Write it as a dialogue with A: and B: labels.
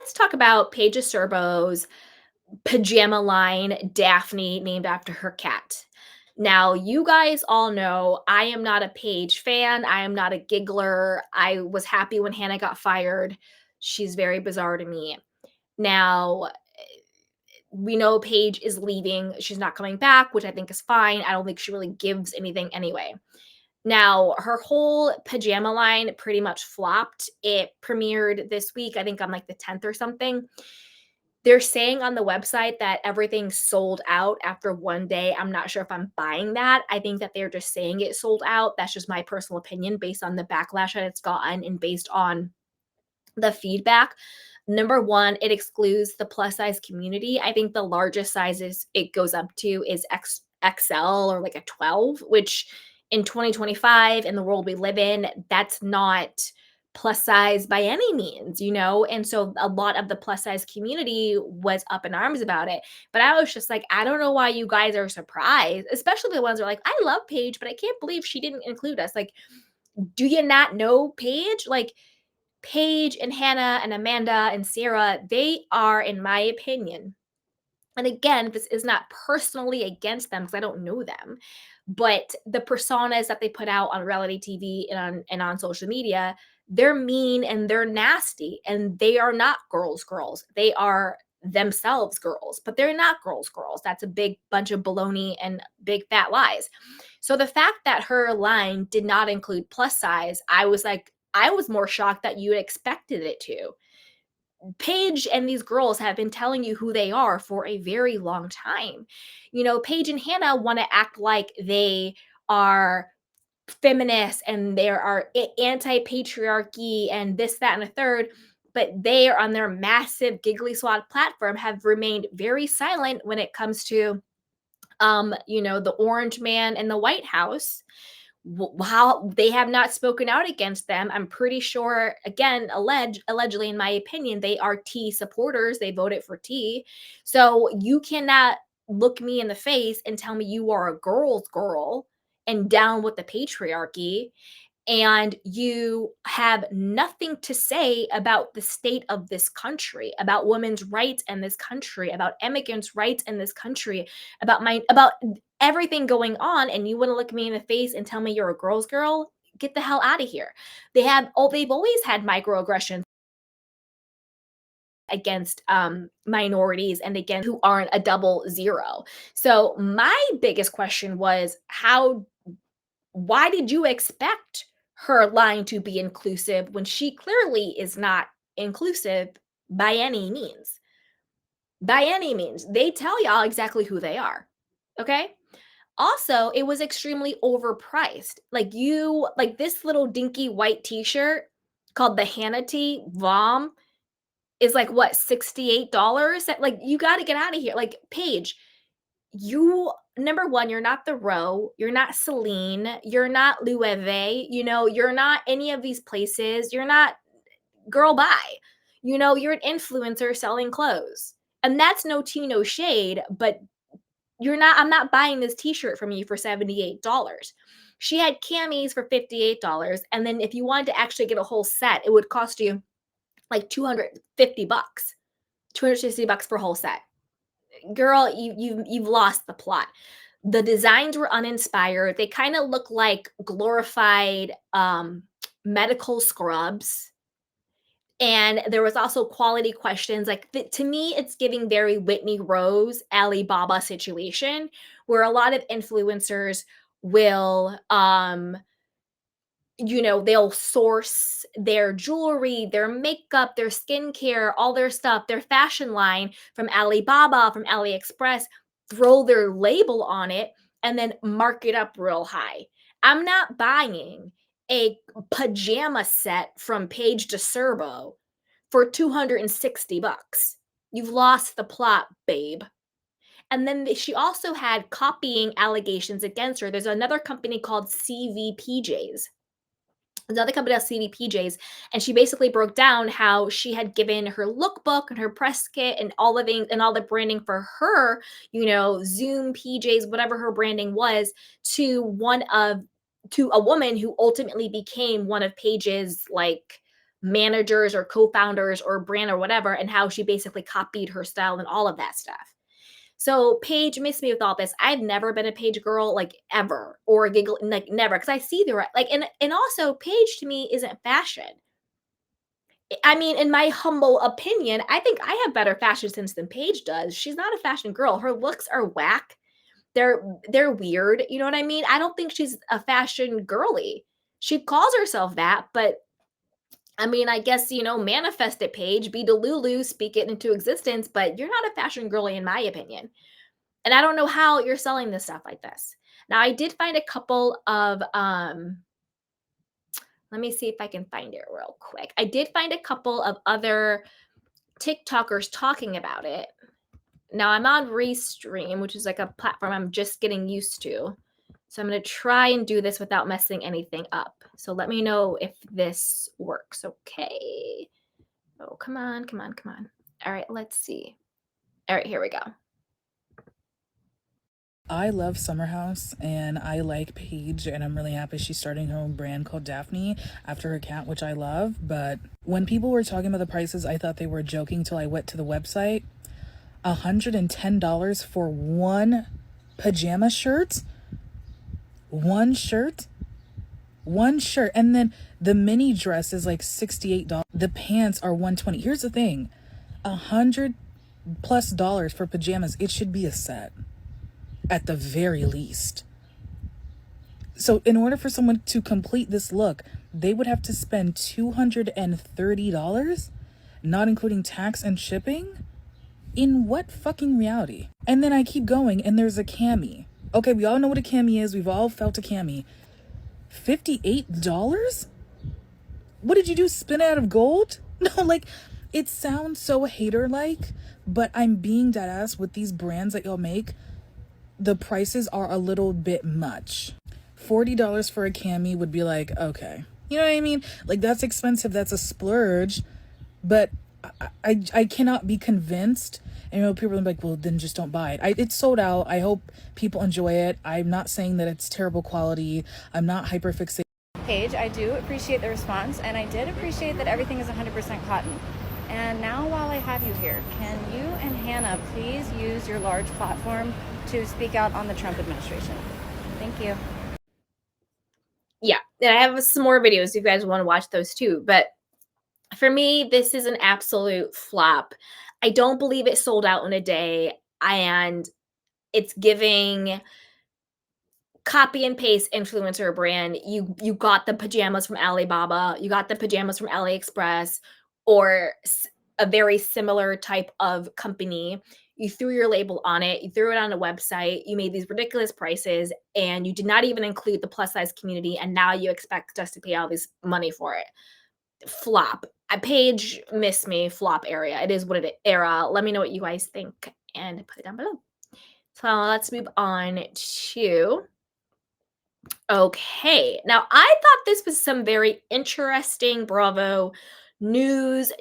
A: Let's talk about Paige DeSorbo's pajama line, Daphne, named after her cat. Now, you guys all know I am not a Paige fan. I am not a giggler. I was happy when Hannah got fired. She's very bizarre to me. Now, we know Paige is leaving. She's not coming back, which I think is fine. I don't think she really gives anything anyway. Now, her whole pajama line pretty much flopped. It premiered this week, I think on like the 10th or something. They're saying on the website that everything's sold out after 1 day. I'm not sure if I'm buying that. I think that they're just saying it sold out. That's just my personal opinion based on the backlash that it's gotten and based on the feedback. Number 1, it excludes the plus size community. I think the largest sizes it goes up to is XL or like a 12, which in 2025 in the world we live in, that's not plus size by any means. And so a lot of the plus size community was up in arms about it. But I was just like, I don't know why you guys are surprised, especially the ones that are like, I love Paige, but I can't believe she didn't include us. Like, do you not know Paige? Like, Paige and Hannah and Amanda and Sarah, they are, in my opinion, and again, this is not personally against them because I don't know them, but the personas that they put out on reality TV and on social media, they're mean and they're nasty, and they are not girls. They are themselves girls, but they're not girls. That's a big bunch of baloney and big fat lies. So the fact that her line did not include plus size, I was more shocked that you expected it to. Paige and these girls have been telling you who they are for a very long time. Paige and Hannah want to act like they are feminists and they are anti patriarchy and this, that, and a third. But they are on their massive giggly swat platform have remained very silent when it comes to the orange man in the White House. How they have not spoken out against them. I'm pretty sure, again, allegedly, in my opinion, they are T supporters. They voted for T. So you cannot look me in the face and tell me you are a girl's girl and down with the patriarchy, and you have nothing to say about the state of this country, about women's rights in this country, about immigrants' rights in this country, about everything going on, and you want to look me in the face and tell me you're a girl's girl? Get the hell out of here. They've always had microaggressions against minorities and against who aren't a double zero. So my biggest question was, how why did you expect her line to be inclusive when she clearly is not inclusive by any means? By any means. They tell y'all exactly who they are. Okay? Also, it was extremely overpriced. Like this little dinky white t-shirt called the Hannity Vom is like what, $68? Like, you got to get out of here. Like, Paige, you number 1, you're not the Row, you're not Celine, you're not Loewe, you're not any of these places. You're not girl bye. You're an influencer selling clothes. And that's no tea, no shade, but I'm not buying this t-shirt from you for $78. She had camis for $58, and then if you wanted to actually get a whole set, it would cost you like 250 bucks. 260 bucks for a whole set. Girl, you've lost the plot. The designs were uninspired. They kind of look like glorified medical scrubs. And there was also quality questions. Like, to me, it's giving very Whitney Rose, Alibaba situation, where a lot of influencers will they'll source their jewelry, their makeup, their skincare, all their stuff, their fashion line from Alibaba, from AliExpress, throw their label on it, and then mark it up real high. I'm not buying a pajama set from Paige DeSorbo for 260 bucks. You've lost the plot, babe. And then she also had copying allegations against her. There's another company called CVPJs, another company does CDPJs, and she basically broke down how she had given her lookbook and her press kit and all the things and all the branding for her, Zoom PJs, whatever her branding was, to a woman who ultimately became one of Paige's like managers or co-founders or brand or whatever, and how she basically copied her style and all of that stuff. So Paige missed me with all this. I've never been a Paige girl, like, ever, or a giggle, like, never, because I see the like, and also Paige to me isn't fashion. I mean, in my humble opinion, I think I have better fashion sense than Paige does. She's not a fashion girl. Her looks are whack. They're weird. You know what I mean? I don't think she's a fashion girly. She calls herself that, but I mean, I guess, manifest it, Paige. Be Delulu, speak it into existence, but you're not a fashion girly in my opinion. And I don't know how you're selling this stuff like this. Now, I did find a couple of let me see if I can find it real quick. I did find a couple of other TikTokers talking about it. Now I'm on Restream, which is like a platform I'm just getting used to. So I'm going to try and do this without messing anything up. So let me know if this works. Okay. Oh, come on, come on, come on. All right, let's see. All right, here we go.
B: I love Summer House and I like Paige, and I'm really happy she's starting her own brand called Daphne after her cat, which I love. But when people were talking about the prices, I thought they were joking till I went to the website. $110 for one pajama shirt? One shirt? One shirt. And then the mini dress is like $68. The pants are $120. Here's the thing. $100+ for pajamas. It should be a set at the very least. So in order for someone to complete this look, they would have to spend $230, not including tax and shipping? In what fucking reality? And then I keep going and there's a cami. Okay, we all know what a cami is. We've all felt a cami. $58? What did you do? Spin it out of gold? No, like, it sounds so hater-like, but I'm being dead ass with these brands that y'all make. The prices are a little bit much. $40 for a cami would be like, okay. You know what I mean? Like, that's expensive. That's a splurge. But I cannot be convinced. And people are like, well, then just don't buy it. It's sold out. I hope people enjoy it. I'm not saying that it's terrible quality. I'm not hyperfixated.
C: Paige, I do appreciate the response, and I did appreciate that everything is 100% cotton. And now, while I have you here, can you and Hannah please use your large platform to speak out on the Trump administration? Thank you.
A: Yeah, and I have some more videos if you guys want to watch those too. But for me, this is an absolute flop. I don't believe it sold out in a day, and it's giving copy and paste influencer brand. You got the pajamas from Alibaba, you got the pajamas from AliExpress, or a very similar type of company. You threw your label on it, you threw it on a website, you made these ridiculous prices, and you did not even include the plus size community, and now you expect us to pay all this money for it. Flop. A Page missed me, flop area. It is what it era. Let me know what you guys think and put it down below. So let's move on to okay. Now I thought this was some very interesting Bravo news